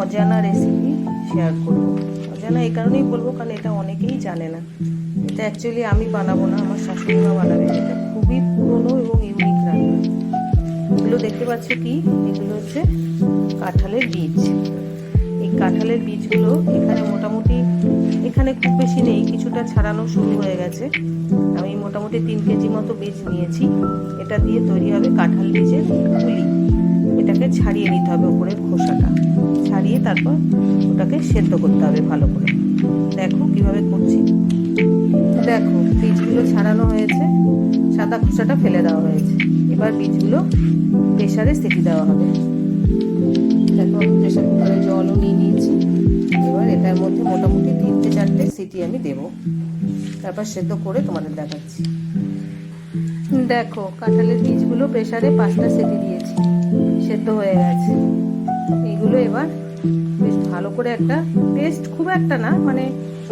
অজানা recipe share করব। অজানা এই কারণেই বলবো কারণ এটা অনেকেই জানে না। এটা অ্যাকচুয়ালি আমি বানাবো না, আমার শাশুড়ি মা বানাবে। এটা খুবই পুরনো এবং ইউনিক রান্না। এগুলো দেখতে পাচ্ছ কি, এগুলো হচ্ছে কাঁঠালের বীজ। এই কাঁঠালের বীজগুলো এখানে মোটামুটি, এখানে খুব বেশি নেই, কিছুটা ছাড়ানো শুরু হয়ে গেছে। আমি মোটামুটি 3 কেজি মতো বীজ নিয়েছি। এটা দিয়ে তৈরি হবে কাঁঠাল বীজের পুলি। এটাকে ছাড়িয়ে নিতে হবে, উপরের খোসাটা ছাড়িয়ে তারপর ওটাকে সেদ্ধ করতে হবে ভালো করে। দেখো কিভাবে করছি। দেখো বীজগুলো ছাড়ানো হয়েছে, সাদা খোসাটা ফেলে দেওয়া হয়েছে। এবার বীজগুলো প্রেসারে সিটি দেওয়া হবে। দেখো প্রেসার কুকারে জলও নিয়ে নিয়েছি। এবার এটার মধ্যে মোটামুটি 3-4টে সিটি আমি দেবো, তারপর সেদ্ধ করে তোমাদের দেখাচ্ছি। দেখো কাঁঠালের বীজগুলো প্রেসারে 5টা সিটি দিয়েছি, সেদ্ধ হয়ে গেছে। এইগুলো এবার বেশ ভালো করে একটা পেস্ট, খুব একটা না, মানে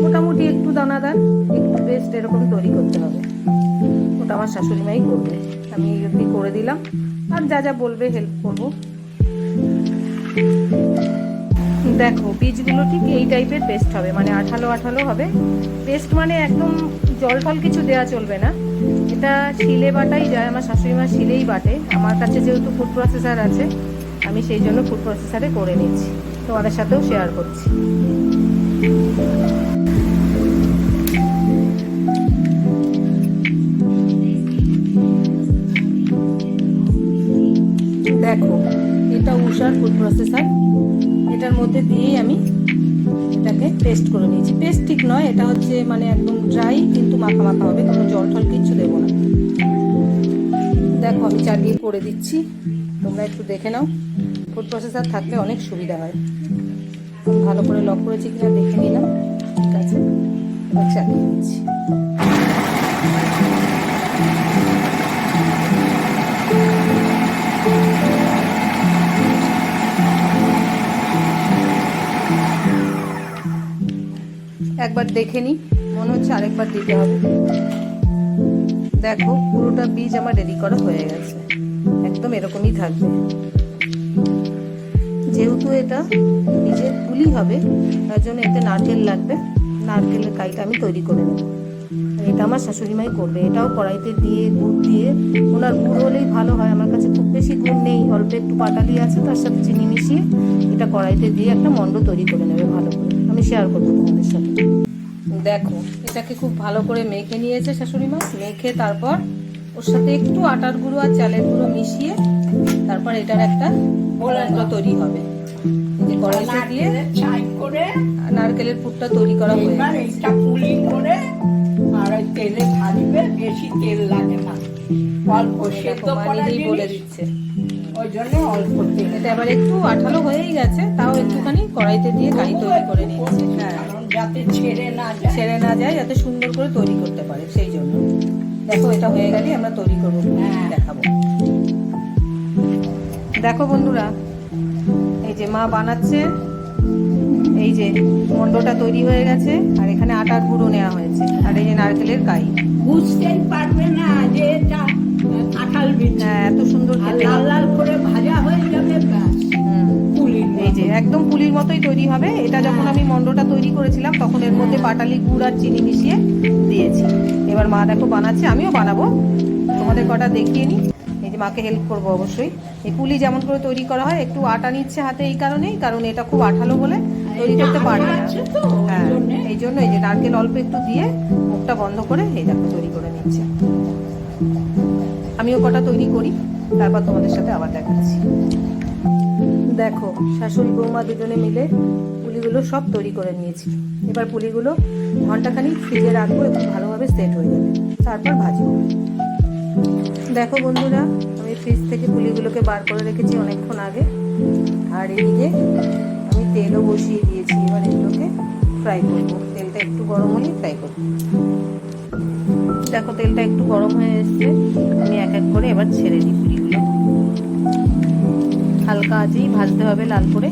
মোটামুটি একটু দানাদার, একটু পেস্ট এরকম তৈরি করতে হবে। ওটা আমার শাশুড়ি মাই করবে, আমি এই অবধি করে দিলাম, আর যা যা বলবে হেল্প করবো। দেখো বীজগুলো ঠিক এই টাইপের পেস্ট হবে, মানে আঠালো আঠালো হবে পেস্ট, মানে একদম জল টল কিছু দেওয়া চলবে না। এটা শিলে বাটাই যায়, আমার শাশুড়ি মা শিলেই বাটে। আমার কাছে যেহেতু ফুড প্রসেসর আছে, আমি সেই জন্য ফুড প্রসেসরে করে নিচ্ছি, তোমাদের সাথেও শেয়ার করছি। দেখো এটা উষার ফুড প্রসেসর, এটার মধ্যে দিয়েই আমি এটাকে পেস্ট করে নিয়েছি। পেস্ট ঠিক নয়, এটা হচ্ছে মানে একদম ড্রাই, কিন্তু মাখা মাখা হবে, কোনো জল টল কিচ্ছু দেবো না। দেখো আমি চালিয়ে করে দিচ্ছি, তোমরা একটু দেখে নাও। ফুড প্রসেসর থাকলে অনেক সুবিধা হয়। আমি ভালো করে লক করেছি কিনা দেখে নিলাম, ঠিক আছে। এবার চালিয়ে দিচ্ছি। একবার দেখে নিই, মনে হচ্ছে আরেকবার দিতে হবে। দেখো পুরোটা বীজ আমার রেডি করা হয়ে গেছে, একদম এরকমই থাকবে। যেহেতু এটা বীজের পুলি হবে, তার জন্য এতে নারকেল লাগবে। নারকেলের কাইটা আমি তৈরি করে নেব। এটা আমার শাশুড়ি মাই করবে। এটাও কড়াইতে দিয়ে গুড় দিয়ে, ওনার গুড় হলেই ভালো হয়। আমার কাছে খুব বেশি গুড় নেই, অল্প একটু পাটালি আছে, তার সাথে চিনি মিশিয়ে এটা কড়াইতে দিয়ে একটা মন্ড তৈরি করে নেবে ভালো করে। আমি শেয়ার করবো তোমাদের সাথে। দেখো এটাকে খুব ভালো করে মেখে নিয়েছে শাশুড়ি মা। মেখে তারপর ওর সাথে একটু আটার গুঁড়ো আর চালের গুঁড়ো মিশিয়ে তারপর এটার একটা মন্ড তৈরি হবে। কড়াইতে দিয়ে নারকেলের পুরটা তৈরি করা হয়ে গেছে। এটা পুলি করে আর ওই তেলে ভাজবে, বেশি তেল লাগে না, অল্প সেদ্ধ করা বলে দিচ্ছে, ওই জন্য অল্প তেল। এটা এবার একটু আঠালো হয়েই গেছে, তাও একটুখানি কড়াইতে দিয়ে কারি তৈরি করে নিচ্ছে। হ্যাঁ, যাতে ছেড়ে না যায়, যাতে সুন্দর করে তৈরি করতে পারে, সেই জন্য। দেখো এটা হয়ে গেলে আমরা তৈরি করবো, দেখাবো। দেখো বন্ধুরা, এই যে মা বানাচ্ছে, এই যে মন্ডটা তৈরি হয়ে গেছে, আর এখানে আটার গুঁড়ো নেওয়া হয়েছে, আর এই যে নারকেলের কাই। বুঝতেই পারবে না যে এটা কাঁঠাল বীজ। হ্যাঁ, এত সুন্দর খেতে, লাল লাল করে ভাজা হয়ে যাবে, এই যে একদম পুলির মতোই তৈরি হবে। এটা যখন আমি মন্ডটা তৈরি করেছিলাম, তখন এর মধ্যে পাটালি গুড় আর চিনি মিশিয়ে দিয়েছি। এবার মা দেখো বানাচ্ছে, আমিও বানাবো, তোমাদের কটা দেখিয়ে নিই। এই যে মাকে হেল্প করবো অবশ্যই। এই পুলি যেমন করে তৈরি করা হয়, একটু আটা নিচ্ছে হাতে এই কারণেই, কারণ এটা খুব আঠালো বলে তৈরি করতে পারবে না। হ্যাঁ, এই জন্য এই যে নারকেল অল্প একটু দিয়ে মুখটা বন্ধ করে এই দেখো তৈরি করে নিচ্ছে। আমিও কটা তৈরি করি, তারপর তোমাদের সাথে আবার দেখাচ্ছি। দেখো শাশুড়ি বৌমা দুজনে মিলে পুলিগুলো সব তৈরি করে নিয়েছি। এবার পুলিগুলো ঘন্টাখানিক ফ্রিজে রাখবো, একটু ভালোভাবে সেট হয়ে যাবে, তারপর ভাজবো। দেখো বন্ধুরা, আমি ফ্রিজ থেকে পুলিগুলোকে বার করে রেখেছি অনেকক্ষণ আগে, আর এদিকে আমি তেলও বসিয়ে দিয়েছি। এবার এগুলোকে ফ্রাই করবো, তেলটা একটু গরম হলেই ফ্রাই করবো। দেখো তেলটা একটু গরম হয়ে এসছে, আমি এক এক করে এবার ছেড়ে দিই পুলিগুলো। হালকা আঁচেই ভাজতে হবে লাল করে।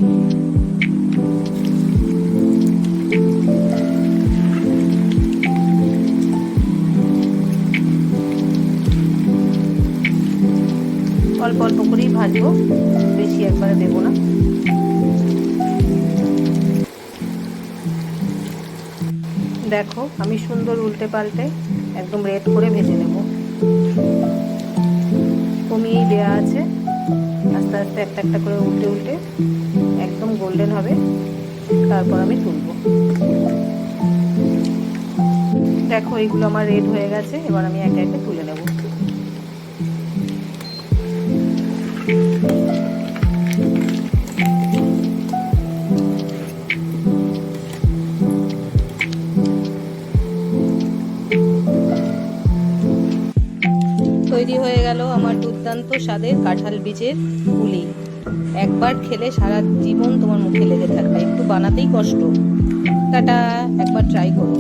অল্প অল্প করেই ভাজবো, বেশি একবারে দেবো না। দেখো আমি সুন্দর উল্টে পাল্টে একদম রেড করে ভেজে নেব। কমিয়েই দেওয়া আছে, আস্তে আস্তে একটা একটা করে উল্টে উল্টে একদম গোল্ডেন হবে, তারপর আমি তুলব। দেখো এইগুলো আমার রেড হয়ে গেছে, এবার আমি একে একে তুলে নেব। তৈরি হয়ে গেল আমার দুর্দান্ত স্বাদের কাঁঠাল বীজের পুলি। একবার খেলে সারা জীবন তোমার মুখে লেগে থাকবে, একটু বানাতেই কষ্ট। টাটা, একবার ট্রাই করো।